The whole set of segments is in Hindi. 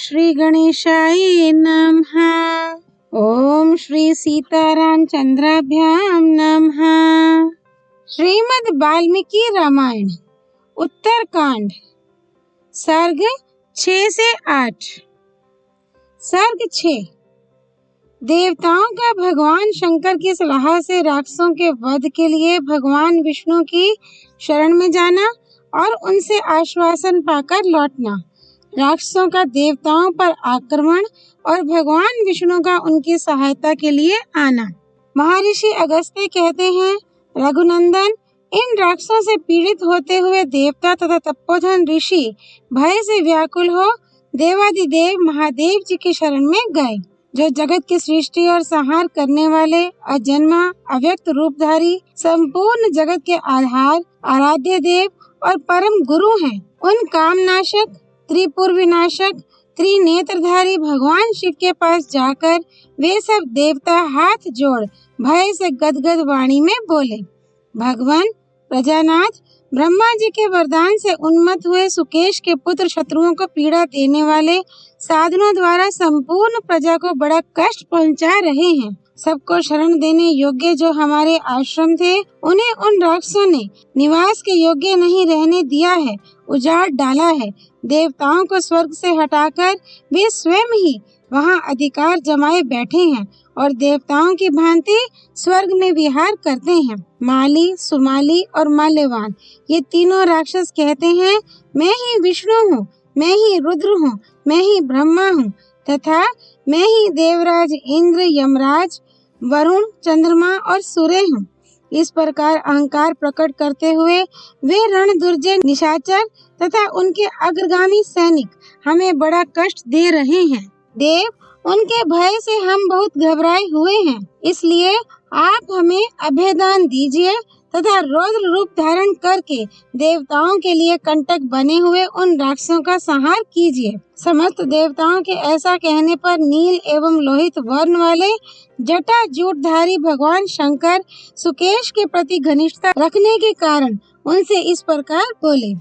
श्री गणेशाय नमः। ओम श्री सीतारामचंद्राभ्याम नमः। श्रीमद् वाल्मीकि रामायण उत्तरकांड सर्ग 6 से 8। सर्ग 6। देवताओं का भगवान शंकर की सलाह से राक्षसों के वध के लिए भगवान विष्णु की शरण में जाना और उनसे आश्वासन पाकर लौटना। राक्षसों का देवताओं पर आक्रमण और भगवान विष्णु का उनकी सहायता के लिए आना। महर्षि अगस्त्य कहते हैं, रघुनंदन, इन राक्षसों से पीड़ित होते हुए देवता तथा तपोधन ऋषि भय से व्याकुल हो देवादिदेव महादेव जी की शरण में गए, जो जगत की सृष्टि और संहार करने वाले अजन्मा अव्यक्त रूपधारी संपूर्ण जगत के आधार आराध्य देव और परम गुरु हैं। उन कामनाशक त्रिपुर विनाशक त्रिनेत्रधारी भगवान शिव के पास जाकर वे सब देवता हाथ जोड़ भय से गदगद वाणी में बोले, भगवान प्रजानाथ, ब्रह्मा जी के वरदान से उन्मत्त हुए सुकेश के पुत्र शत्रुओं को पीड़ा देने वाले साधनों द्वारा संपूर्ण प्रजा को बड़ा कष्ट पहुंचा रहे हैं। सबको शरण देने योग्य जो हमारे आश्रम थे, उन्हें उन राक्षसों ने निवास के योग्य नहीं रहने दिया है, उजाड़ डाला है। देवताओं को स्वर्ग से हटाकर वे स्वयं ही वहां अधिकार जमाए बैठे हैं और देवताओं की भांति स्वर्ग में विहार करते हैं। माली, सुमाली और माल्यवान, ये तीनों राक्षस कहते हैं, मैं ही विष्णु हूँ, मैं ही रुद्र हूँ, मैं ही ब्रह्मा हूँ तथा मैं ही देवराज इंद्र, यमराज, वरुण, चंद्रमा और सूर्य हूँ। इस प्रकार अहंकार प्रकट करते हुए वे रण दुर्जय निशाचर तथा उनके अग्रगामी सैनिक हमें बड़ा कष्ट दे रहे हैं। देव, उनके भय से हम बहुत घबराए हुए हैं, इसलिए आप हमें अभयदान दीजिए तथा रौद्र रूप धारण करके देवताओं के लिए कंटक बने हुए उन राक्षसों का संहार कीजिए। समस्त देवताओं के ऐसा कहने पर नील एवं लोहित वर्ण वाले जटा जूटधारी भगवान शंकर सुकेश के प्रति घनिष्ठता रखने के कारण उनसे इस प्रकार बोले,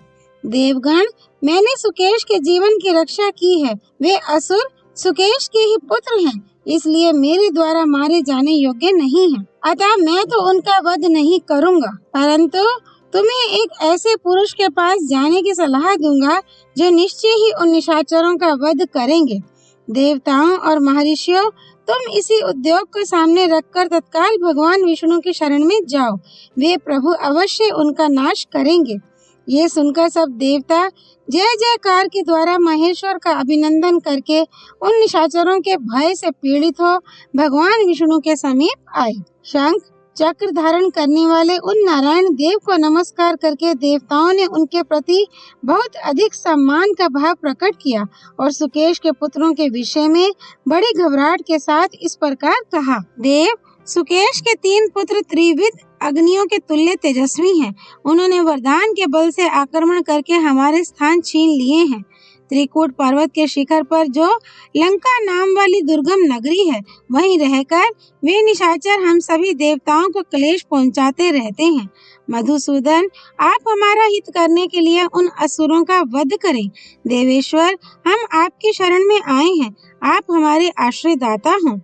देवगण, मैंने सुकेश के जीवन की रक्षा की है। वे असुर सुकेश के ही पुत्र हैं, इसलिए मेरे द्वारा मारे जाने योग्य नहीं हैं। अतः मैं तो उनका वध नहीं करूँगा, परंतु तुम्हें एक ऐसे पुरुष के पास जाने की सलाह दूंगा जो निश्चय ही उन निशाचरों का वध करेंगे। देवताओं और महर्षियों, तुम इसी उद्योग को सामने रखकर तत्काल भगवान विष्णु की शरण में जाओ, वे प्रभु अवश्य उनका नाश करेंगे। ये सुनकर सब देवता जय जयकार के द्वारा महेश्वर का अभिनंदन करके उन निशाचरों के भय से पीड़ित हो भगवान विष्णु के समीप आए। शंख चक्र धारण करने वाले उन नारायण देव को नमस्कार करके देवताओं ने उनके प्रति बहुत अधिक सम्मान का भाव प्रकट किया और सुकेश के पुत्रों के विषय में बड़ी घबराहट के साथ इस प्रकार कहा, देव, सुकेश के 3 पुत्र त्रिविध अग्नियों के तुल्य तेजस्वी हैं। उन्होंने वरदान के बल से आक्रमण करके हमारे स्थान छीन लिए हैं। त्रिकूट पर्वत के शिखर पर जो लंका नाम वाली दुर्गम नगरी है, वहीं रहकर वे निशाचर हम सभी देवताओं को क्लेश पहुंचाते रहते हैं। मधुसूदन, आप हमारा हित करने के लिए उन असुरों का वध करें। देवेश्वर, हम आपकी शरण में आए हैं, आप हमारे आश्रयदाता हों।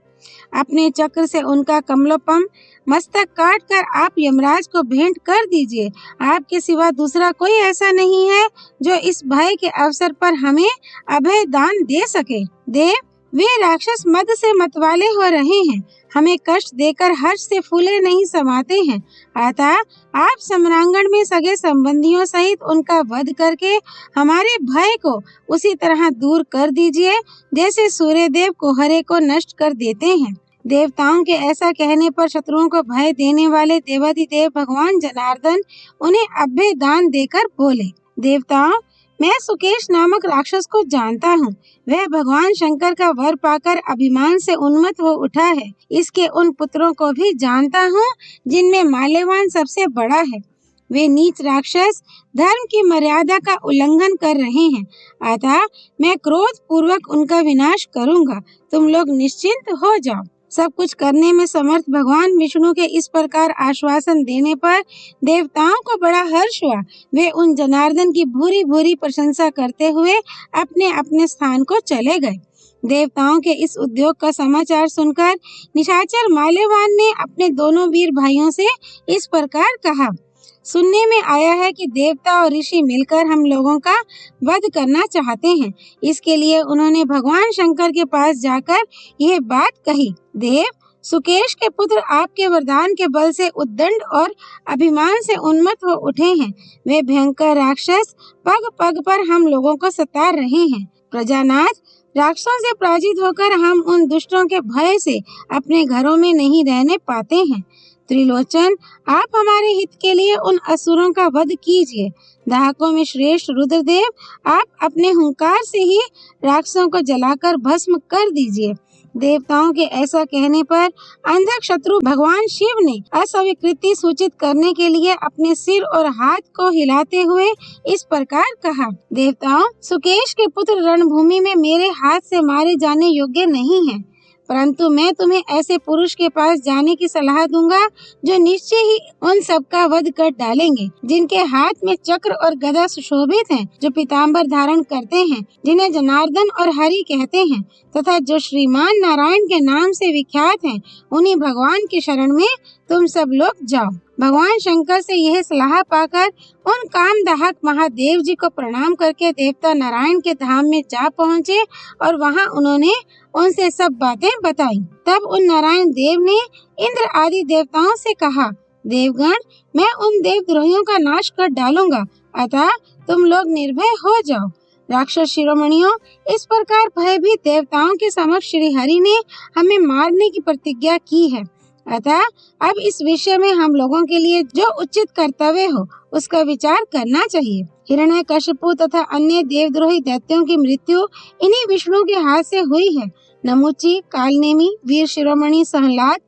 अपने चक्र से उनका कमलोपम मस्तक काट कर आप यमराज को भेंट कर दीजिए। आपके सिवा दूसरा कोई ऐसा नहीं है जो इस भय के अवसर पर हमें अभय दान दे सके। देव, वे राक्षस मद से मतवाले हो रहे हैं, हमें कष्ट देकर हर्ष से फूले नहीं समाते हैं। अतः आप सम्रांगण में सगे संबंधियों सहित उनका वध करके हमारे भय को उसी तरह दूर कर दीजिए जैसे सूर्य देव कोहरे को नष्ट कर देते हैं। देवताओं के ऐसा कहने पर शत्रुओं को भय देने वाले देवाधिदेव भगवान जनार्दन उन्हें अभय दान देकर बोले, देवताओं, मैं सुकेश नामक राक्षस को जानता हूँ। वह भगवान शंकर का वर पाकर अभिमान से उन्मत्त हो उठा है। इसके उन पुत्रों को भी जानता हूँ जिनमें माल्यवान सबसे बड़ा है। वे नीच राक्षस धर्म की मर्यादा का उल्लंघन कर रहे हैं, अतः मैं क्रोध पूर्वक उनका विनाश करूँगा। तुम लोग निश्चिंत हो जाओ। सब कुछ करने में समर्थ भगवान विष्णु के इस प्रकार आश्वासन देने पर देवताओं को बड़ा हर्ष हुआ। वे उन जनार्दन की भूरी भूरी प्रशंसा करते हुए अपने अपने स्थान को चले गए। देवताओं के इस उद्योग का समाचार सुनकर निशाचर माल्यवान ने अपने दोनों वीर भाइयों से इस प्रकार कहा, सुनने में आया है कि देवता और ऋषि मिलकर हम लोगों का वध करना चाहते हैं। इसके लिए उन्होंने भगवान शंकर के पास जाकर यह बात कही। देव, सुकेश के पुत्र आपके वरदान के बल से उद्दंड और अभिमान से उन्मत्त हो उठे हैं। वे भयंकर राक्षस पग पग पर हम लोगों को सता रहे हैं। प्रजानाथ, राक्षसों से पराजित होकर हम उन दुष्टों के भय से अपने घरों में नहीं रहने पाते हैं। त्रिलोचन, आप हमारे हित के लिए उन असुरों का वध कीजिए। दाहकों में श्रेष्ठ रुद्रदेव, आप अपने हुंकार से ही राक्षसों को जलाकर भस्म कर दीजिए। देवताओं के ऐसा कहने पर अंधक शत्रु भगवान शिव ने अस्वीकृति सूचित करने के लिए अपने सिर और हाथ को हिलाते हुए इस प्रकार कहा, देवताओं, सुकेश के पुत्र रणभूमि में मेरे हाथ से मारे जाने योग्य नहीं हैं, परंतु मैं तुम्हें ऐसे पुरुष के पास जाने की सलाह दूंगा जो निश्चय ही उन सबका वध कर डालेंगे, जिनके हाथ में चक्र और गदा सुशोभित हैं, जो पीताम्बर धारण करते हैं, जिन्हें जनार्दन और हरि कहते हैं, तथा जो श्रीमान नारायण के नाम से विख्यात हैं। उन्हीं भगवान की शरण में तुम सब लोग जाओ। भगवान शंकर से यह सलाह पाकर उन कामदाहक महादेव जी को प्रणाम करके देवता नारायण के धाम में जा पहुँचे और वहाँ उन्होंने उनसे सब बातें बताई। तब उन नारायण देव ने इंद्र आदि देवताओं से कहा, देवगण, मैं उन देवद्रोहियों का नाश कर डालूंगा, अतः तुम लोग निर्भय हो जाओ। राक्षस शिरोमणियों, इस प्रकार भयभीत देवताओं के समक्ष श्री हरि ने हमें मारने की प्रतिज्ञा की है, अतः अब इस विषय में हम लोगों के लिए जो उचित कर्तव्य हो उसका विचार करना चाहिए। हिरण्यकशिपु तथा अन्य देवद्रोही दैत्यों की मृत्यु इन्हीं विष्णु के हाथ से हुई है। नमुची, कालनेमी, वीर शिरोमणि सहलाद,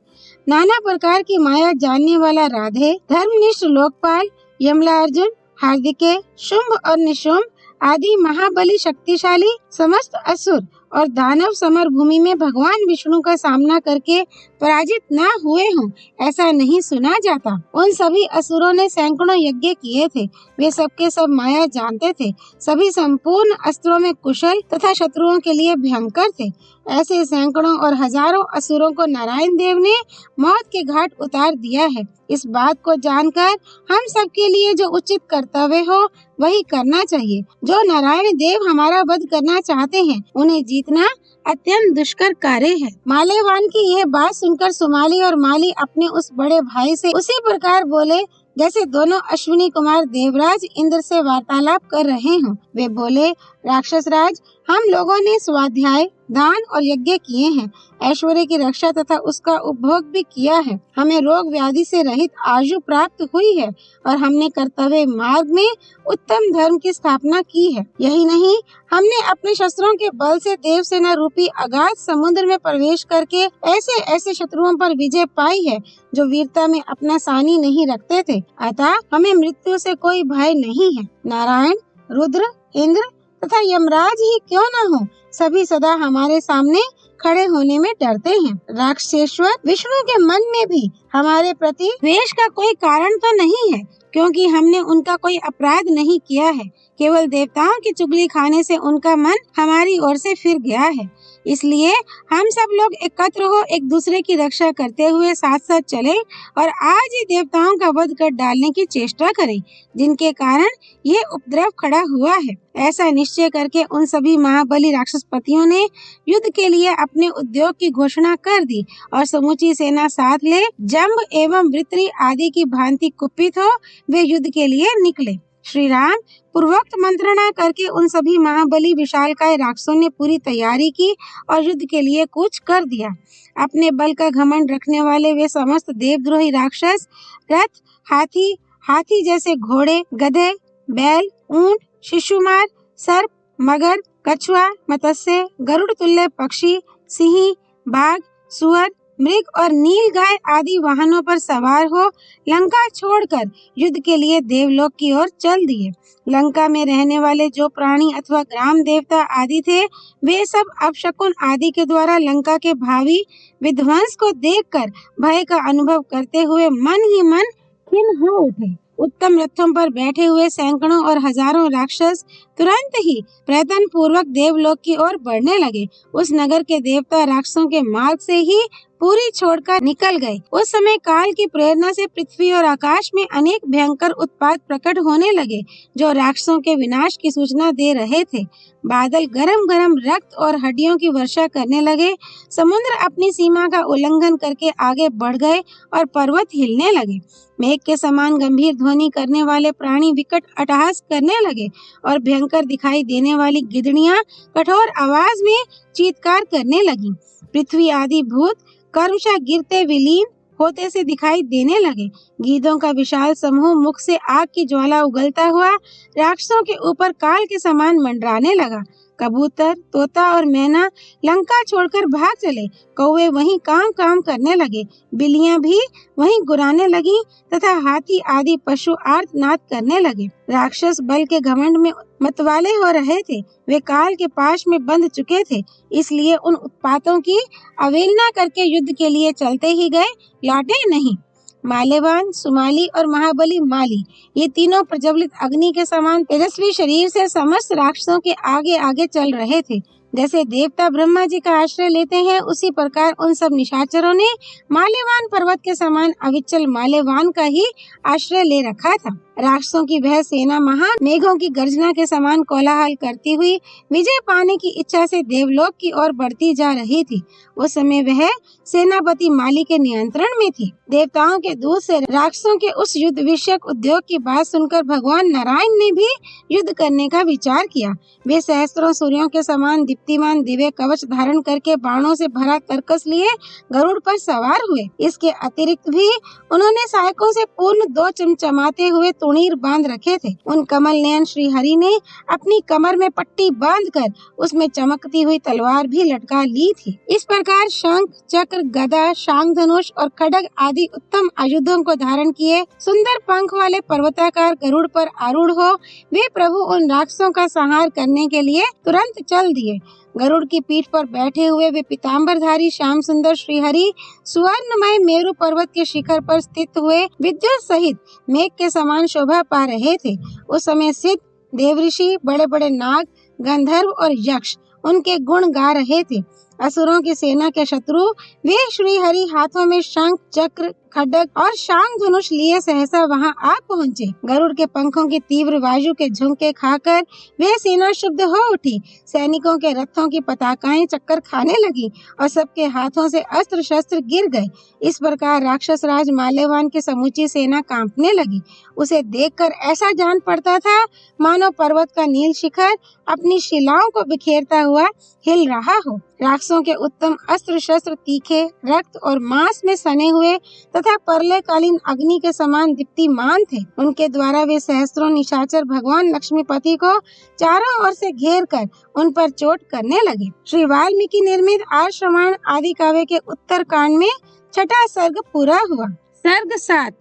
नाना प्रकार की माया जानने वाला राधे, धर्मनिष्ठ लोकपाल, यमला अर्जुन, हार्दिके, शुंभ और निशुंभ आदि महाबली शक्तिशाली समस्त असुर और दानव समर भूमि में भगवान विष्णु का सामना करके पराजित न हुए हों, ऐसा नहीं सुना जाता। उन सभी असुरों ने सैकड़ों यज्ञ किए थे। वे सबके सब माया जानते थे। सभी संपूर्ण अस्त्रों में कुशल तथा शत्रुओं के लिए भयंकर थे। ऐसे सैकड़ों और हजारों असुरों को नारायण देव ने मौत के घाट उतार दिया है। इस बात को जानकर हम सबके लिए जो उचित कर्तव्य हो वही करना चाहिए। जो नारायण देव हमारा वध करना चाहते हैं, उन्हें जीतना अत्यंत दुष्कर कार्य है। माल्यवान की यह बात सुनकर सुमाली और माली अपने उस बड़े भाई से उसी प्रकार बोले जैसे दोनों अश्विनी कुमार देवराज इंद्र से वार्तालाप कर रहे हों। वे बोले, राक्षस राज, हम लोगों ने स्वाध्याय, दान और यज्ञ किए हैं, ऐश्वर्य की रक्षा तथा उसका उपभोग भी किया है। हमें रोग व्याधि से रहित आयु प्राप्त हुई है और हमने कर्तव्य मार्ग में उत्तम धर्म की स्थापना की है। यही नहीं, हमने अपने शस्त्रों के बल से देवसेना रूपी अगाध समुद्र में प्रवेश करके ऐसे ऐसे शत्रुओं पर विजय पाई है जो वीरता में अपना सानी नहीं रखते थे। अतः हमें मृत्यु से कोई भय नहीं है। नारायण, रुद्र, इंद्र तथा यमराज ही क्यों न हो, सभी सदा हमारे सामने खड़े होने में डरते हैं। राक्षसेश्वर विष्णु के मन में भी हमारे प्रति द्वेष का कोई कारण तो नहीं है, क्योंकि हमने उनका कोई अपराध नहीं किया है। केवल देवताओं की चुगली खाने से उनका मन हमारी ओर से फिर गया है। इसलिए हम सब लोग एकत्र हो एक दूसरे की रक्षा करते हुए साथ साथ चले और आज ही देवताओं का वध कर डालने की चेष्टा करें, जिनके कारण ये उपद्रव खड़ा हुआ है। ऐसा निश्चय करके उन सभी महाबली राक्षसपतियों ने युद्ध के लिए अपने उद्योग की घोषणा कर दी और समूची सेना साथ ले जम्ब एवं वृत्री आदि की भांति कुपित हो वे युद्ध के लिए निकले। श्री राम पूर्वोक्त मंत्रणा करके उन सभी महाबली विशालकाय राक्षसों ने पूरी तैयारी की और युद्ध के लिए कूच कर दिया। अपने बल का घमंड रखने वाले वे समस्त देवद्रोही राक्षस रथ, हाथी, हाथी जैसे घोड़े, गधे, बैल, ऊंट, शिशुमार, सर्प, मगर, कछुआ, मत्स्य, गरुड़ तुल्य पक्षी, सिंह, बाघ, सुअर, मृग और नील गाय आदि वाहनों पर सवार हो लंका छोड़कर युद्ध के लिए देवलोक की ओर चल दिए। लंका में रहने वाले जो प्राणी अथवा ग्राम देवता आदि थे, वे सब अपशकुन आदि के द्वारा लंका के भावी विध्वंस को देखकर भय का अनुभव करते हुए मन ही मन खिन्न हो उठे। उत्तम रथों पर बैठे हुए सैकड़ों और हजारों राक्षस तुरंत ही प्रयत्न पूर्वक देवलोक की ओर बढ़ने लगे। उस नगर के देवता राक्षसों के मार्ग से ही पूरी छोड़कर निकल गए। उस समय काल की प्रेरणा से पृथ्वी और आकाश में अनेक भयंकर उत्पात प्रकट होने लगे, जो राक्षसों के विनाश की सूचना दे रहे थे। बादल गरम गरम रक्त और हड्डियों की वर्षा करने लगे। समुद्र अपनी सीमा का उल्लंघन करके आगे बढ़ गए और पर्वत हिलने लगे। मेघ के समान गंभीर ध्वनि करने वाले प्राणी विकट अट्टहास करने लगे और भयंकर दिखाई देने वाली गिदड़ियां कठोर आवाज में चीत्कार करने लगी। पृथ्वी आदि भूत क्रमशः गिरते विलीन होते से दिखाई देने लगे। गीदों का विशाल समूह मुख से आग की ज्वाला उगलता हुआ राक्षसों के ऊपर काल के समान मंडराने लगा। कबूतर, तोता और मैना लंका छोड़कर भाग चले। कौवे वहीं काम करने लगे, बिल्लियां भी वहीं गुराने लगी तथा हाथी आदि पशु आर्तनाद करने लगे। राक्षस बल के घमंड में मतवाले हो रहे थे। वे काल के पाश में बंध चुके थे, इसलिए उन उत्पातों की अवहेलना करके युद्ध के लिए चलते ही गए, लौटे नहीं। माल्यवान, सुमाली और महाबली माली, ये तीनों प्रज्वलित अग्नि के समान तेजस्वी शरीर से समस्त राक्षसों के आगे आगे चल रहे थे। जैसे देवता ब्रह्मा जी का आश्रय लेते हैं, उसी प्रकार उन सब निशाचरों ने माल्यवान पर्वत के समान अविचल माल्यवान का ही आश्रय ले रखा था। राक्षसों की वह सेना महान मेघों की गर्जना के समान कोलाहल करती हुई विजय पाने की इच्छा से देवलोक की ओर बढ़ती जा रही थी। उस समय वह सेनापति माली के नियंत्रण में थी। देवताओं के दूत से राक्षसों के उस युद्ध विषयक उद्योग की बात सुनकर भगवान नारायण ने भी युद्ध करने का विचार किया। वे सहस्त्रों सूर्यों के समान दीप्तिमान दिव्य कवच धारण करके बाणों से भरा तरकस लिए गरुड़ पर सवार हुए। इसके अतिरिक्त भी उन्होंने सहायकों से पूर्ण 2 चमचमाते हुए तुणीर बांध रखे थे। उन कमल नयन श्री हरि ने अपनी कमर में पट्टी बांधकर उसमें चमकती हुई तलवार भी लटका ली थी। इस प्रकार शंख, चक्र, गदा, शांग धनुष और खड्ग आदि उत्तम आयुधों को धारण किए सुंदर पंख वाले पर्वताकार गरुड़ पर आरूढ़ हो वे प्रभु उन राक्षसों का संहार करने के लिए तुरंत चल दिए। गरुड़ की पीठ पर बैठे हुए वे पीताम्बरधारी श्याम सुंदर श्रीहरि सुवर्णमय मेरु पर्वत के शिखर पर स्थित हुए विद्युत सहित मेघ के समान शोभा पा रहे थे। उस समय सिद्ध, देवऋषि, बड़े बड़े नाग, गंधर्व और यक्ष उनके गुण गा रहे थे। असुरों की सेना के शत्रु वे श्री हरि हाथों में शंख, चक्र, खड्ग और शांग धनुष लिए सहसा वहां आ पहुंचे। गरुड़ के पंखों की तीव्र वायु के झोंके खाकर वे सेना शुद्ध हो उठी। सैनिकों के रथों की पताकाएं चक्कर खाने लगी और सबके हाथों से अस्त्र शस्त्र गिर गए। इस प्रकार राक्षस राज माल्यवान की समूची सेना कांपने लगी। उसे देखकर ऐसा जान पड़ता था मानो पर्वत का नील शिखर अपनी शिलाओं को बिखेरता हुआ हिल रहा हो। राक्षसों के उत्तम अस्त्र शस्त्र तीखे, रक्त और मांस में सने हुए तथा परलयकालीन अग्नि के समान दीप्तिमान थे। उनके द्वारा वे सहस्त्रों निशाचर भगवान लक्ष्मीपति को चारों ओर से घेर कर उन पर चोट करने लगे। श्री वाल्मीकि निर्मित आर्षरामायण आदि काव्य के उत्तर कांड में 6वां सर्ग पूरा हुआ। सर्ग 7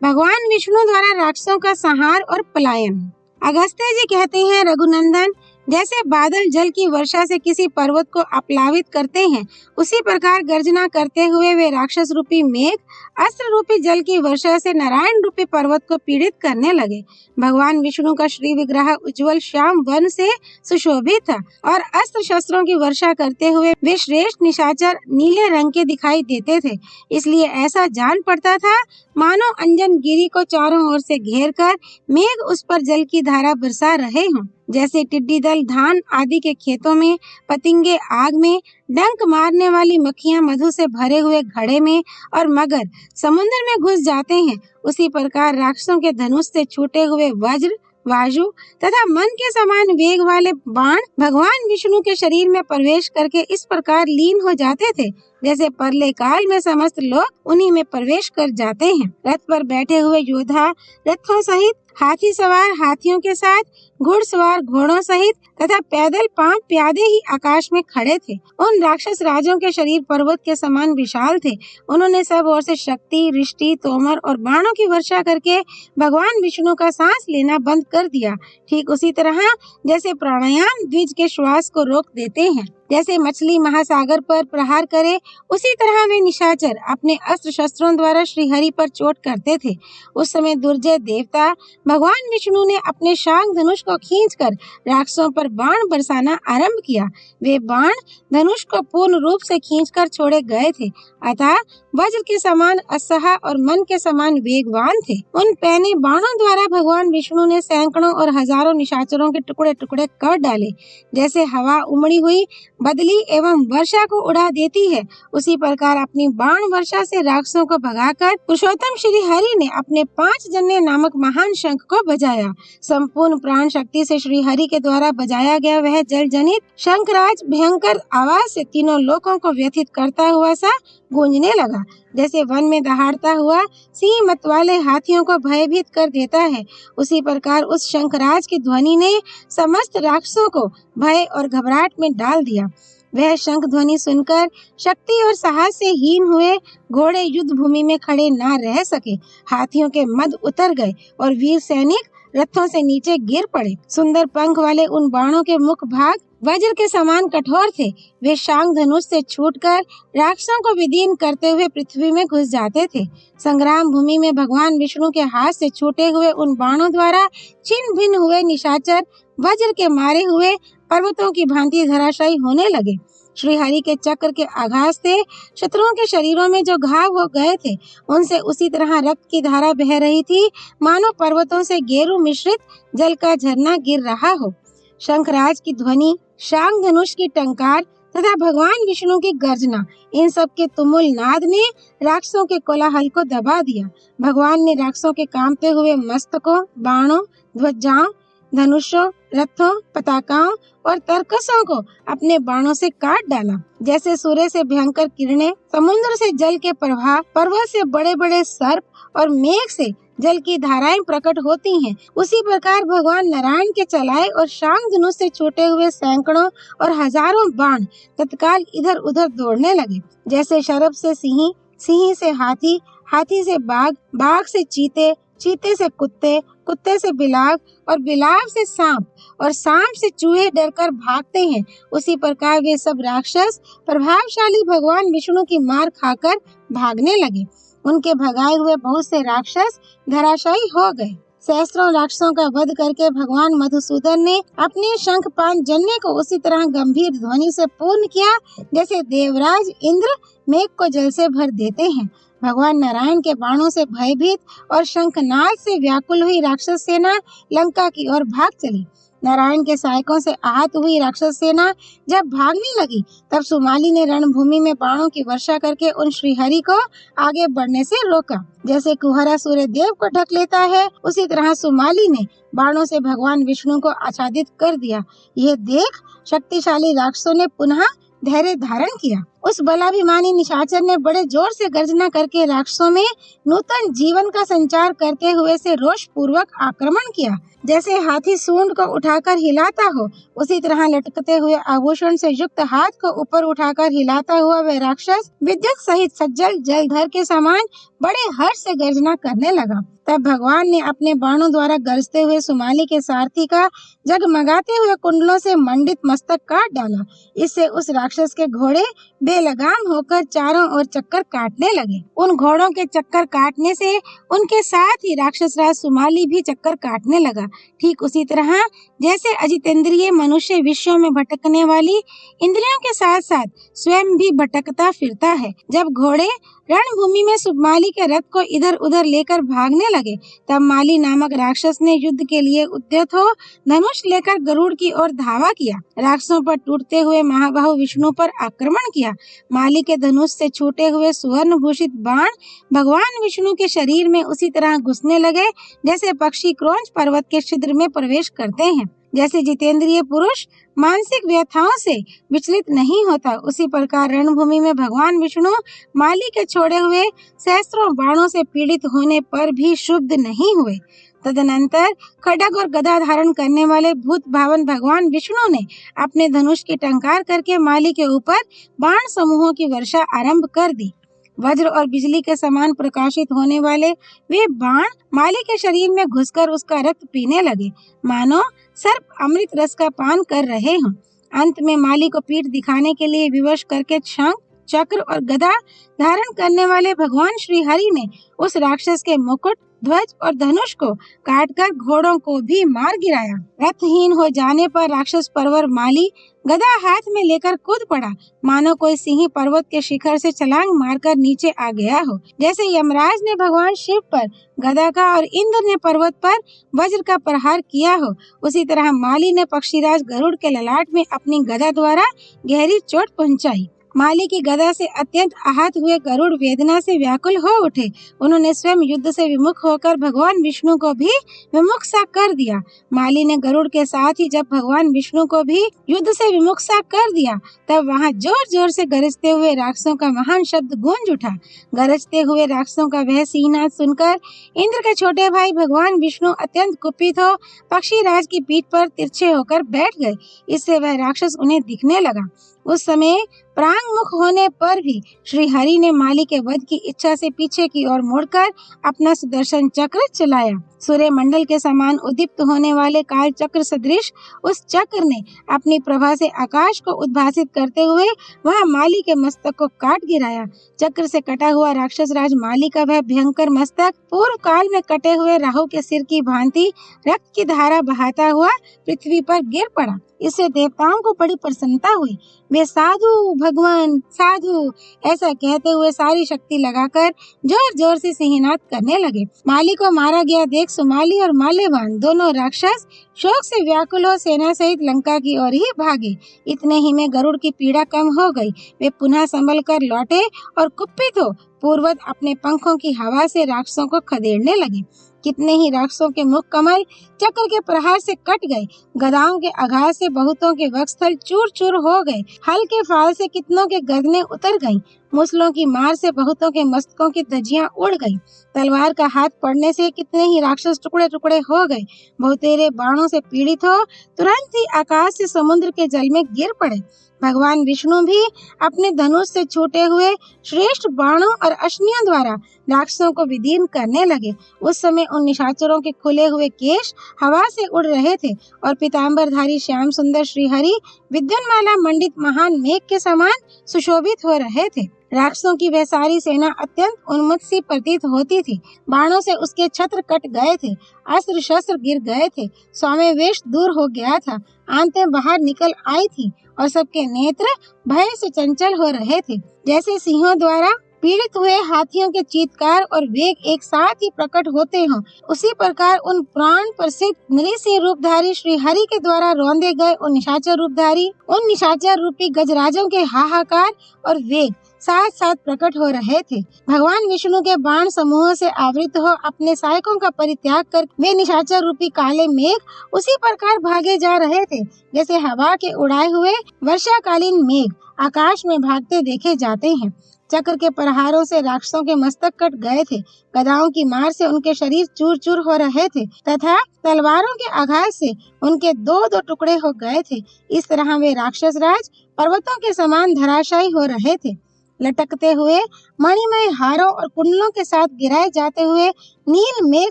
भगवान विष्णु द्वारा राक्षसों का संहार और पलायन। अगस्त्य जी कहते हैं, रघुनंदन, जैसे बादल जल की वर्षा से किसी पर्वत को अपलावित करते हैं, उसी प्रकार गर्जना करते हुए वे राक्षस रूपी मेघ अस्त्र रूपी जल की वर्षा से नारायण रूपी पर्वत को पीड़ित करने लगे। भगवान विष्णु का श्री विग्रह उज्जवल श्याम वर्ण से सुशोभित था और अस्त्र शस्त्रों की वर्षा करते हुए वे श्रेष्ठ निशाचर नीले रंग के दिखाई देते थे। इसलिए ऐसा जान पड़ता था मानो अंजन गिरी को चारों ओर से घेर कर मेघ उस पर जल की धारा बरसा रहे हों। जैसे टिड्डी दल धान आदि के खेतों में, पतिंगे आग में, डंक मारने वाली मक्खियां मधु से भरे हुए घड़े में और मगर समुद्र में घुस जाते हैं, उसी प्रकार राक्षसों के धनुष से छूटे हुए वज्र, वायु तथा मन के समान वेग वाले बाण भगवान विष्णु के शरीर में प्रवेश करके इस प्रकार लीन हो जाते थे जैसे परले काल में समस्त लोग उन्हीं में प्रवेश कर जाते हैं। रथ पर बैठे हुए योद्धा रथों सहित, हाथी सवार हाथियों के साथ, घुड़सवार घोड़ों सहित तथा पैदल 5 प्यादे ही आकाश में खड़े थे। उन राक्षस राजों के शरीर पर्वत के समान विशाल थे। उन्होंने सब ओर से शक्ति, रिष्टि, तोमर और बाणों की वर्षा करके भगवान विष्णु का सांस लेना बंद कर दिया। ठीक उसी तरह जैसे प्राणायाम द्विज के श्वास को रोक देते हैं, जैसे मछली महासागर पर प्रहार करे, उसी तरह वे निशाचर अपने अस्त्र शस्त्रों द्वारा श्रीहरि पर चोट करते थे। उस समय दुर्जय देवता भगवान विष्णु ने अपने शांग धनुष को खींचकर राक्षसों पर बाण बरसाना आरंभ किया। वे बाण धनुष को पूर्ण रूप से खींचकर छोड़े गए थे, अतः वज्र के समान असह और मन के समान वेगवान थे। उन पैने बाणों द्वारा भगवान विष्णु ने सैकड़ों और हजारों निशाचरों के टुकड़े टुकड़े कर डाले। जैसे हवा उमड़ी हुई बदली एवं वर्षा को उड़ा देती है, उसी प्रकार अपनी बाण वर्षा से राक्षसों को भगाकर पुरुषोत्तम श्री हरि ने अपने 5 जन्य नामक महान शंख को बजाया। संपूर्ण प्राण शक्ति से श्री हरि के द्वारा बजाया गया वह जल जनित शंखराज भयंकर आवाज से तीनों लोकों को व्यथित करता हुआ सा गूंजने लगा। जैसे वन में दहाड़ता हुआ सिंह मत वाले हाथियों को भयभीत कर देता है, उसी प्रकार उस शंखराज की ध्वनि ने समस्त राक्षसों को भय और घबराहट में डाल दिया। वह शंख ध्वनि सुनकर शक्ति और साहस से हीन हुए घोड़े युद्ध भूमि में खड़े न रह सके। हाथियों के मद उतर गए और वीर सैनिक रथों से नीचे गिर पड़े। सुंदर पंख वाले उन बाणों के मुख भाग वज्र के समान कठोर थे। वे शांग धनुष से छूटकर राक्षसों को विदीर्ण करते हुए पृथ्वी में घुस जाते थे। संग्राम भूमि में भगवान विष्णु के हाथ से छूटे हुए उन बाणों द्वारा छिन्न भिन्न हुए निशाचर वज्र के मारे हुए पर्वतों की भांति धराशायी होने लगे। श्री हरि के चक्र के आघात से शत्रुओं के शरीरों में जो घाव हो गए थे, उनसे उसी तरह रक्त की धारा बह रही थी, मानो पर्वतों से गेरू मिश्रित जल का झरना गिर रहा हो। शंखराज की ध्वनि, शांग धनुष की टंकार तथा भगवान विष्णु की गर्जना, इन सब के तुमुल नाद ने राक्षसों के कोलाहल को दबा दिया। भगवान ने राक्षसों के कांपते हुए मस्तकों, बाणों, ध्वजाओं, धनुषों, रथों, पताकाओं और तरकसों को अपने बाणों से काट डाला। जैसे सूर्य से भयंकर किरणें, समुद्र से जल के प्रवाह, पर्वत से बड़े बड़े सर्प और मेघ से जल की धाराएं प्रकट होती हैं, उसी प्रकार भगवान नारायण के चलाए और शांग धनुष से छूटे हुए सैकड़ों और हजारों बाण तत्काल इधर उधर दौड़ने लगे। जैसे शरभ से सिंह, सिंह से हाथी, हाथी से बाघ, बाघ से चीते, चीते से कुत्ते, कुत्ते से बिलाव और बिलाव से सांप और सांप से चूहे डरकर भागते हैं, उसी प्रकार वे सब राक्षस प्रभावशाली भगवान विष्णु की मार खाकर भागने लगे। उनके भगाए हुए बहुत से राक्षस धराशायी हो गए। सहस्त्रों राक्षसों का वध करके भगवान मधुसूदन ने अपने शंखपान जन्य को उसी तरह गंभीर ध्वनि से पूर्ण किया, जैसे देवराज इंद्र मेघ को जल से भर देते हैं। भगवान नारायण के बाणों से भयभीत और शंखनाद से व्याकुल हुई राक्षस सेना लंका की ओर भाग चली। नारायण के सहायकों से आहत हुई राक्षस सेना जब भागने लगी, तब सुमाली ने रणभूमि में बाणों की वर्षा करके उन श्रीहरि को आगे बढ़ने से रोका। जैसे कुहरा सूर्य देव को ढक लेता है, उसी तरह सुमाली ने बाणों से भगवान विष्णु को आच्छादित कर दिया। यह देख शक्तिशाली राक्षसों ने पुनः धैर्य धारण किया। उस बलाभिमानी निशाचर ने बड़े जोर से गर्जना करके राक्षसों में नूतन जीवन का संचार करते हुए से रोष पूर्वक आक्रमण किया। जैसे हाथी सूंड को उठाकर हिलाता हो, उसी तरह लटकते हुए आभूषण से युक्त हाथ को ऊपर उठाकर हिलाता हुआ वह राक्षस विद्युत सहित सज्जल जलधर के समान बड़े हर्ष से गर्जना करने लगा। तब भगवान ने अपने बाणों द्वारा गरजते हुए सुमाली के सारथी का जगमगाते हुए कुंडलों से मंडित मस्तक काट डाला। इससे उस राक्षस के घोड़े बेलगाम होकर चारों ओर चक्कर काटने लगे। उन घोड़ों के चक्कर काटने से उनके साथ ही राक्षस राज सुमाली भी चक्कर काटने लगा। ठीक उसी तरह जैसे अजितेंद्रिय मनुष्य विश्व में भटकने वाली इंद्रियों के साथ साथ स्वयं भी भटकता फिरता है। जब घोड़े रणभूमि में सुमाली के रथ को इधर उधर लेकर भागने लगे, तब माली नामक राक्षस ने युद्ध के लिए उद्यत हो धनुष लेकर गरुड़ की ओर धावा किया। राक्षसों पर टूटते हुए महाबाहु विष्णु पर आक्रमण किया। माली के धनुष से छूटे हुए सुवर्ण भूषित बाण भगवान विष्णु के शरीर में उसी तरह घुसने लगे, जैसे पक्षी क्रोंच पर्वत के छिद्र में प्रवेश करते हैं। जैसे जितेंद्रिय पुरुष मानसिक व्यथाओं से विचलित नहीं होता, उसी प्रकार रणभूमि में भगवान विष्णु माली के छोड़े हुए सहस्त्रों बाणों से पीड़ित होने पर भी क्षुब्ध नहीं हुए। तदनंतर खड्ग और गदा धारण करने वाले भूत भावन भगवान विष्णु ने अपने धनुष की टंकार करके माली के ऊपर बाण समूहों की वर्षा आरंभ कर दी। वज्र और बिजली के समान प्रकाशित होने वाले वे बाण माली के शरीर में घुसकर उसका रक्त पीने लगे, मानो सर्प अमृत रस का पान कर रहे हों। अंत में माली को पीठ दिखाने के लिए विवश करके शंख, चक्र और गदा धारण करने वाले भगवान श्री हरि ने उस राक्षस के मुकुट, ध्वज और धनुष को काटकर घोड़ों को भी मार गिराया। रथहीन हो जाने पर राक्षस परवर माली गदा हाथ में लेकर कूद पड़ा, मानो कोई सिंह पर्वत के शिखर से छलांग मारकर नीचे आ गया हो। जैसे यमराज ने भगवान शिव पर गदा का और इंद्र ने पर्वत पर वज्र का प्रहार किया हो, उसी तरह माली ने पक्षीराज गरुड़ के ललाट में अपनी गदा द्वारा गहरी चोट पहुंचाई। माली की गदा से अत्यंत आहत हुए गरुड़ वेदना से व्याकुल हो उठे। उन्होंने स्वयं युद्ध से विमुख होकर भगवान विष्णु को भी विमुख सा कर दिया। माली ने गरुड़ के साथ ही जब भगवान विष्णु को भी युद्ध से विमुख सा कर दिया, तब वहां जोर जोर से गरजते हुए राक्षसों का महान शब्द गूंज उठा। गरजते हुए राक्षसों का वह सिंहनाद सुनकर इंद्र के छोटे भाई भगवान विष्णु अत्यंत कुपित हो पक्षीराज की पीठ पर तिरछे होकर बैठ गए। इससे वह राक्षस उन्हें दिखने लगा। उस समय प्रांगमुख होने पर भी श्री हरि ने माली के वध की इच्छा से पीछे की ओर मुड़कर अपना सुदर्शन चक्र चलाया। सूर्य मंडल के समान उद्दीप्त होने वाले काल चक्र सदृश उस चक्र ने अपनी प्रभा से आकाश को उद्भासित करते हुए वहां माली के मस्तक को काट गिराया। चक्र से कटा हुआ राक्षस राज माली का वह भयंकर मस्तक पूर्व काल में कटे हुए राहु के सिर की भांति रक्त की धारा बहाता हुआ पृथ्वी पर गिर पड़ा। इससे देवताओं को बड़ी प्रसन्नता हुई। वे साधु भगवान साधु ऐसा कहते हुए सारी शक्ति लगाकर जोर जोर से सिंहनाद करने लगे। माली को मारा गया देख सुमाली और माल्यवान दोनों राक्षस शोक से व्याकुल हो सेना सहित लंका की ओर ही भागे। इतने ही में गरुड़ की पीड़ा कम हो गई। वे पुनः संभल कर लौटे और कुपित हो पूर्ववत अपने पंखों की हवा से राक्षसों को खदेड़ने लगे। कितने ही राक्षसों के मुख कमल चक्र के प्रहार से कट गए। गदाओं के आघात से बहुतों के वक्षस्थल चूर चूर हो गए। हल के फाल से कितनों के गर्दनें उतर गईं। मुसलों की मार से बहुतों के मस्तकों की धज्जियां उड़ गईं। तलवार का हाथ पड़ने से कितने ही राक्षस टुकड़े टुकड़े हो गए। बहुतेरे बाणों से पीड़ित हो तुरंत ही आकाश से समुद्र के जल में गिर पड़े। भगवान विष्णु भी अपने धनुष से छूटे हुए श्रेष्ठ बाणों और अश्नियों द्वारा राक्षसों को विदीर्ण करने लगे। उस समय उन निशाचरों के खुले हुए केश हवा से उड़ रहे थे और पीताम्बरधारी श्याम सुंदर श्रीहरि विद्युन्माला मंडित महान मेघ के समान सुशोभित हो रहे थे। राक्षसों की वह सारी सेना अत्यंत उन्मत्त सी प्रतीत होती थी। बाणों से उसके छत्र कट गए थे, अस्त्र शस्त्र गिर गए थे, सौम्य वेश दूर हो गया था, आंतें बाहर निकल आई थी और सबके नेत्र भय से चंचल हो रहे थे। जैसे सिंहों द्वारा पीड़ित हुए हाथियों के चीत्कार और वेग एक साथ ही प्रकट होते हों, उसी प्रकार उन प्राण प्रसिद्ध नृसिंह रूपधारी श्री हरि के द्वारा रौंदे गए उन निशाचर रूपी गजराजों के हाहाकार और वेग साथ साथ प्रकट हो रहे थे। भगवान विष्णु के बाण समूहों से आवृत हो अपने सहायकों का परित्याग कर वे निशाचर रूपी काले मेघ उसी प्रकार भागे जा रहे थे जैसे हवा के उड़ाए हुए वर्षाकालीन मेघ आकाश में भागते देखे जाते हैं। चक्र के प्रहारों से राक्षसों के मस्तक कट गए थे। गदाओं की मार से उनके शरीर चूर चूर हो रहे थे तथा तलवारों के आघात से उनके दो दो टुकड़े हो गए थे। इस तरह वे राक्षस राज पर्वतों के समान धराशायी हो रहे थे। लटकते हुए मणिमय हारों और कुंडलों के साथ गिराए जाते हुए नील मेघ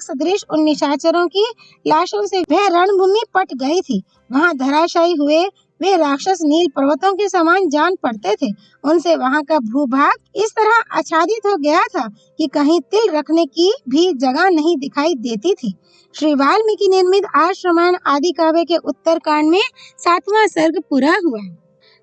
सदृश उन निशाचरों की लाशों से वह रणभूमि पट गई थी। वहां धराशायी हुए वे राक्षस नील पर्वतों के समान जान पड़ते थे। उनसे वहां का भूभाग इस तरह आच्छादित हो गया था कि कहीं तिल रखने की भी जगह नहीं दिखाई देती थी। श्री वाल्मीकि निर्मित आश्रमण आदि काव्य के उत्तर कांड में 7वां सर्ग पूरा हुआ।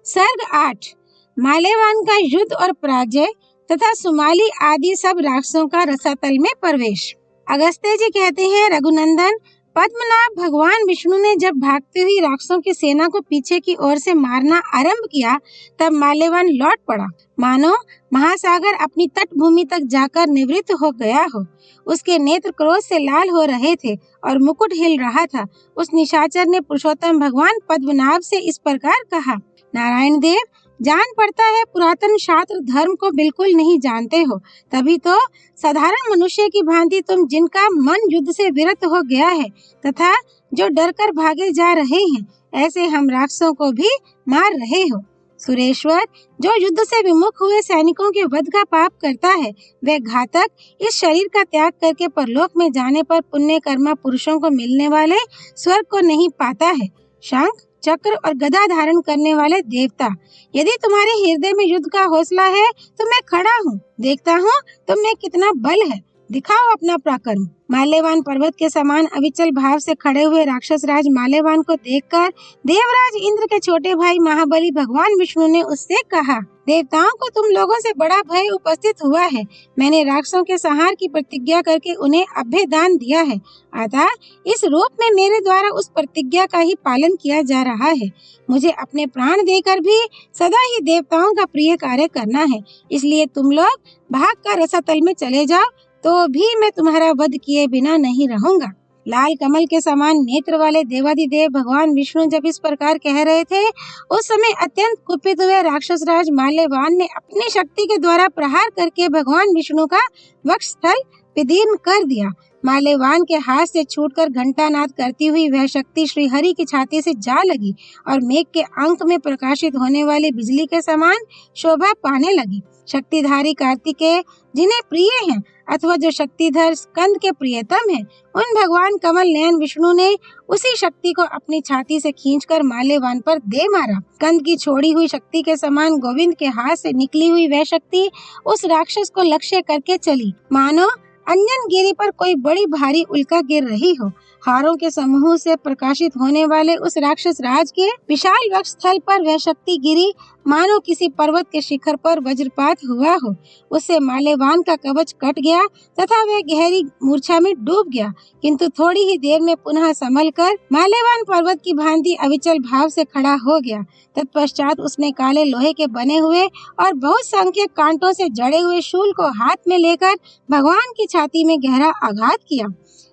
सर्ग 8 माल्यवान का युद्ध और पराजय तथा सुमाली आदि सब राक्षसों का रसातल में प्रवेश। अगस्त्य जी कहते हैं, रघुनंदन पद्मनाभ भगवान विष्णु ने जब भागती हुई राक्षसों की सेना को पीछे की ओर से मारना आरंभ किया, तब माल्यवान लौट पड़ा, मानो महासागर अपनी तटभूमि तक जाकर निवृत्त हो गया हो। उसके नेत्र क्रोध से लाल हो रहे थे और मुकुट हिल रहा था। उस निशाचर ने पुरुषोत्तम भगवान पद्मनाभ से इस प्रकार कहा, नारायण देव, जान पड़ता है पुरातन शास्त्र धर्म को बिल्कुल नहीं जानते हो, तभी तो साधारण मनुष्य की भांति तुम, जिनका मन युद्ध से विरत हो गया है तथा जो डर कर भागे जा रहे हैं, ऐसे हम राक्षसों को भी मार रहे हो। सुरेश्वर, जो युद्ध से विमुख हुए सैनिकों के वध का पाप करता है, वह घातक इस शरीर का त्याग करके परलोक में जाने पर पुण्य कर्मा पुरुषों को मिलने वाले स्वर्ग को नहीं पाता है। शंख, चक्र और गदा धारण करने वाले देवता, यदि तुम्हारे हृदय में युद्ध का हौसला है तो मैं खड़ा हूँ, देखता हूँ तुम में कितना बल है, दिखाओ अपना पराक्रम। माल्यवान पर्वत के समान अविचल भाव से खड़े हुए राक्षस राज माल्यवान को देखकर देवराज इंद्र के छोटे भाई महाबली भगवान विष्णु ने उससे कहा, देवताओं को तुम लोगों से बड़ा भय उपस्थित हुआ है। मैंने राक्षसों के संहार की प्रतिज्ञा करके उन्हें अभय दान दिया है, अतः इस रूप में मेरे द्वारा उस प्रतिज्ञा का ही पालन किया जा रहा है। मुझे अपने प्राण देकर भी सदा ही देवताओं का प्रिय कार्य करना है, इसलिए तुम लोग भाग कर रसातल में चले जाओ, तो भी मैं तुम्हारा वध किए बिना नहीं रहूंगा। लाल कमल के समान नेत्र वाले देवाधिदेव भगवान विष्णु जब इस प्रकार कह रहे थे, उस समय अत्यंत कुपित हुए राक्षस राज माल्यवान ने अपनी शक्ति के द्वारा प्रहार करके भगवान विष्णु का वक्षस्थल विदीर्ण कर दिया। माल्यवान के हाथ से छूटकर घंटानाद करती हुई वह शक्ति श्री हरि की छाती से जा लगी और मेघ के अंक में प्रकाशित होने वाली बिजली के समान शोभा पाने लगी। शक्तिधारी कार्तिकेय, जिन्हें प्रिय हैं अथवा जो शक्तिधर स्कंद के प्रियतम हैं, उन भगवान कमल नयन विष्णु ने उसी शक्ति को अपनी छाती से खींचकर माल्यवान पर दे मारा। स्कंद की छोड़ी हुई शक्ति के समान गोविंद के हाथ से निकली हुई वह शक्ति उस राक्षस को लक्ष्य करके चली, मानो अंजन गिरी पर कोई बड़ी भारी उल्का गिर रही हो। हारों के समूह से प्रकाशित होने वाले उस राक्षस राज के विशाल वक्षस्थल पर वह शक्ति गिरी, मानो किसी पर्वत के शिखर पर वज्रपात हुआ हो। उससे माल्यवान का कवच कट गया तथा वह गहरी मूर्छा में डूब गया, किंतु थोड़ी ही देर में पुनः संभल कर माल्यवान पर्वत की भांति अविचल भाव से खड़ा हो गया। तत्पश्चात उसने काले लोहे के बने हुए और बहुत संख्यक कांटों से जड़े हुए शूल को हाथ में लेकर भगवान की छाती में गहरा आघात किया।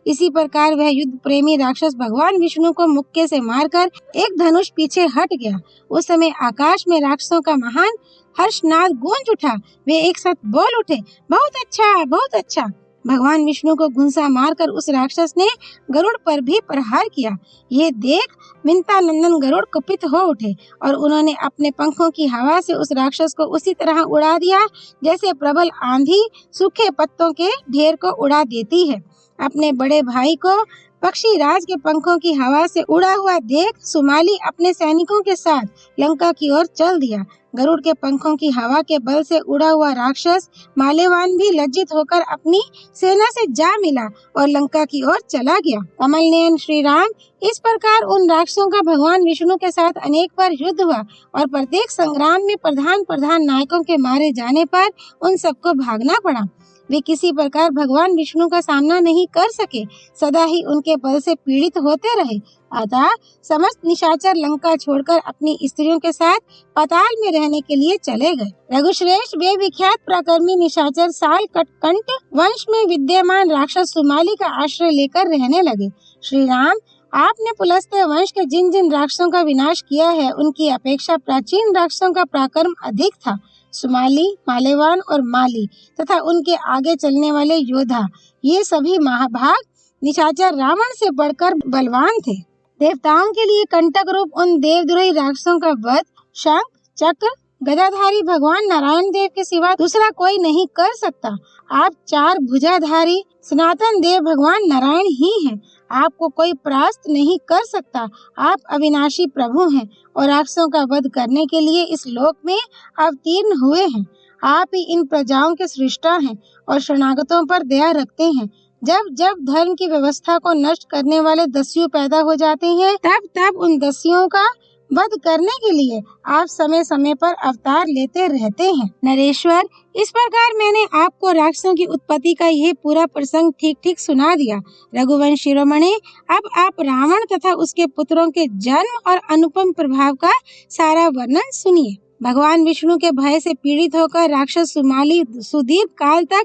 इसी प्रकार वह युद्ध प्रेमी राक्षस भगवान विष्णु को मुक्के से मारकर एक धनुष पीछे हट गया। उस समय आकाश में राक्षसों का महान हर्षनाद गूंज उठा। वे एक साथ बोल उठे, बहुत अच्छा, बहुत अच्छा। भगवान विष्णु को घुंसा मारकर उस राक्षस ने गरुड़ पर भी प्रहार किया। ये देख मिंता नंदन गरुड़ कुपित हो उठे और उन्होंने अपने पंखों की हवा से उस राक्षस को उसी तरह उड़ा दिया जैसे प्रबल आंधी सूखे पत्तों के ढेर को उड़ा देती है। अपने बड़े भाई को पक्षी राज के पंखों की हवा से उड़ा हुआ देख सुमाली अपने सैनिकों के साथ लंका की ओर चल दिया। गरुड़ के पंखों की हवा के बल से उड़ा हुआ राक्षस माल्यवान भी लज्जित होकर अपनी सेना से जा मिला और लंका की ओर चला गया। कमल नयन श्री राम, इस प्रकार उन राक्षसों का भगवान विष्णु के साथ अनेक बार युद्ध हुआ और प्रत्येक संग्राम में प्रधान नायकों के मारे जाने पर उन सबको भागना पड़ा। वे किसी प्रकार भगवान विष्णु का सामना नहीं कर सके, सदा ही उनके बल से पीड़ित होते रहे। अतः समस्त निशाचर लंका छोड़कर अपनी स्त्रियों के साथ पाताल में रहने के लिए चले गए। रघुश्रेष्ठ वे विख्यात पराक्रमी निशाचर साल कटकंठ वंश में विद्यमान राक्षस सुमाली का आश्रय लेकर रहने लगे। श्री राम, आपने पुलस्त्य वंश के जिन जिन राक्षसों का विनाश किया है, उनकी अपेक्षा प्राचीन राक्षसों का पराक्रम अधिक था। सुमाली, माल्यवान और माली तथा उनके आगे चलने वाले योद्धा, ये सभी महाभाग निशाचर रावण से बढ़कर बलवान थे। देवताओं के लिए कंटक रूप उन देवद्रोही राक्षसों का वध शंख, चक्र, गदाधारी भगवान नारायण देव के सिवा दूसरा कोई नहीं कर सकता। आप चार भुजाधारी सनातन देव भगवान नारायण ही हैं। आपको कोई परास्त नहीं कर सकता। आप अविनाशी प्रभु हैं और राक्षसों का वध करने के लिए इस लोक में अवतीर्ण हुए हैं। आप ही इन प्रजाओं के सृष्टा हैं और शरणागतों पर दया रखते हैं। जब जब धर्म की व्यवस्था को नष्ट करने वाले दस्यु पैदा हो जाते हैं, तब तब उन दस्युओं का वध करने के लिए आप समय समय पर अवतार लेते रहते हैं। नरेश्वर, इस प्रकार मैंने आपको राक्षसों की उत्पत्ति का यह पूरा प्रसंग ठीक ठीक सुना दिया। रघुवंश शिरोमणि, अब आप रावण तथा उसके पुत्रों के जन्म और अनुपम प्रभाव का सारा वर्णन सुनिए। भगवान विष्णु के भय से पीड़ित होकर राक्षस सुमाली सुदीर्घ काल तक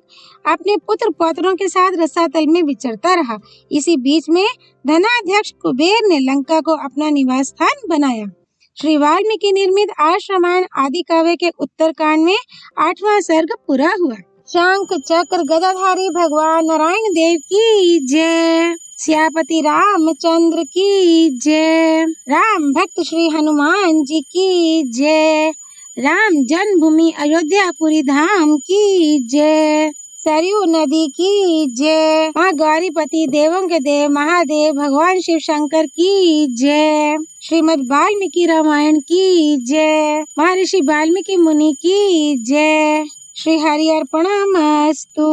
अपने पुत्र पौत्रों के साथ रसातल में विचरता रहा। इसी बीच में धनाध्यक्ष कुबेर ने लंका को अपना निवास स्थान बनाया। श्री वाल्मीकि निर्मित आश्रमायण आदि काव्य के उत्तरकांड में 8वां सर्ग पूरा हुआ। शंख चक्र गदाधारी भगवान नारायण देव की जय। सियापति रामचंद्र की जय। राम भक्त श्री हनुमान जी की जय। राम जन्मभूमि अयोध्यापुरी धाम की जय। सरयू नदी की जय। माँ गौरीपति देवों के देव महादेव भगवान शिव शंकर की जय। श्रीमद् वाल्मीकि रामायण की जय। महर्षि वाल्मीकि मुनि की जय। श्री हरि अर्पणमस्तु।